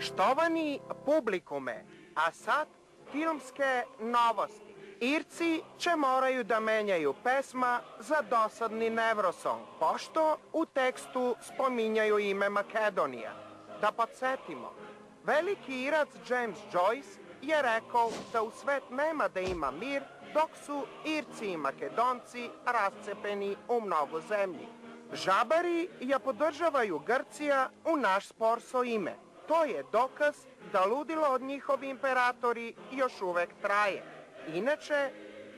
Štovani publikume, a sad filmske novosti. Irci će moraju da menjaju pesma za dosadni Nevrosong, pošto u tekstu spominjaju ime Makedonija. Da podsjetimo, veliki Irac James Joyce je rekao da u svet nema da ima mir, dok su Irci i Makedonci rascepeni u mnogo zemlji. Žabari je podržavaju Grcija u naš spor so ime. To je dokaz da ludilo od njihovi imperatori još uvek traje. Inače,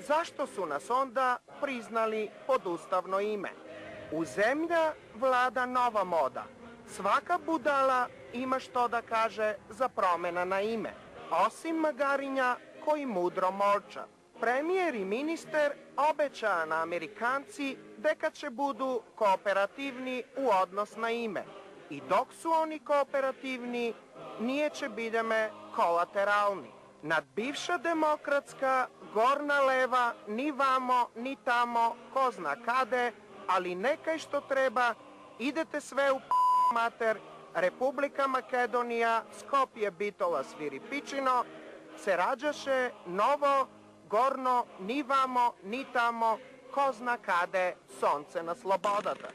zašto su nas onda priznali pod ustavno ime? U zemlja vlada nova moda. Svaka budala ima što da kaže za promena na ime, osim Magarinja koji mudro molča. Premijer i minister obeća na Amerikanci deka će budu kooperativni u odnos na ime. I dok su oni kooperativni, nije će biljeme kolateralni. Nad bivša demokratska, gorna leva, ni vamo, ni tamo, ko zna kade, ali nekaj što treba, idete sve u mater, Republika Makedonija, Skopje Bitola Sviripičino, se rađaše novo, gorno, ni vamo, ni tamo, ko zna kade, sonce na slobodata.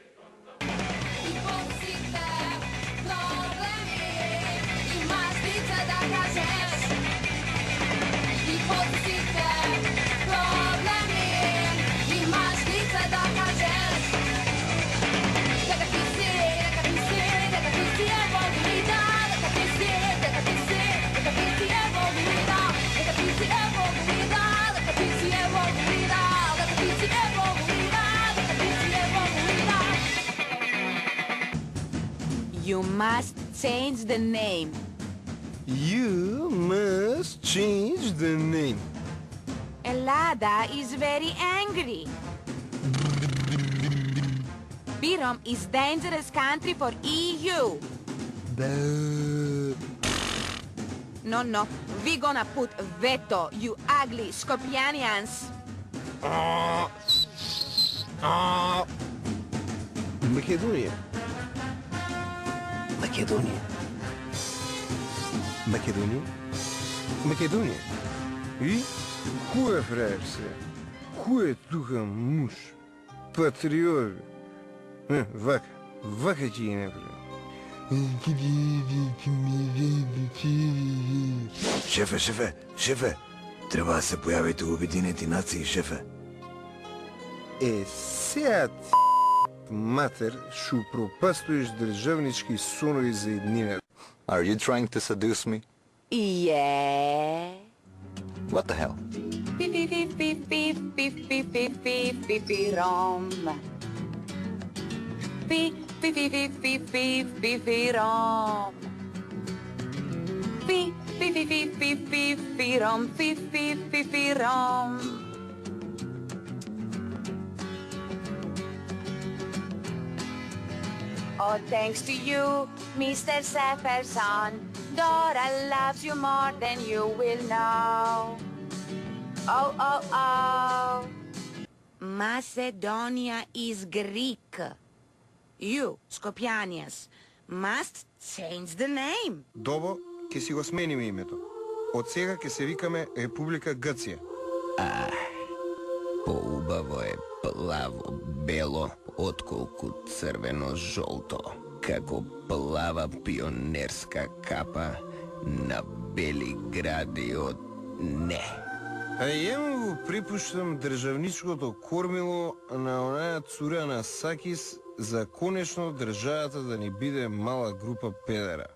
You must change the name. You must change the name. Ellada is very angry. Birom is dangerous country for EU. No, we gonna put veto, you ugly Skopjanians. Македония. Македония. Македония. Македония. И? Кој е фраер се? Кој е тука муж? Патриот? Вака ќе ги направи. Шефе, треба да се појавите у Обединети нации, шефе. Сега матер, шу пропастоиш државнички сонови за еднина. Are you trying to seduce me? Yeah. What the hell? Rom. Rom. Oh, thanks to you, Mr. Sefferson, Dora loves you more than you will know. Oh. Macedonia is Greek. You, Skopjanians, must change the name. Добо, ќе си го смениме името. Од сега ќе се викаме Република Грција. Поубаво е плаво-бело, отколку црвено-жолто, како плава пионерска капа на бели гради од не. А јам го припуштам државничкото кормило на онаја цура на Сакис за конечно државата да ни биде мала група педера.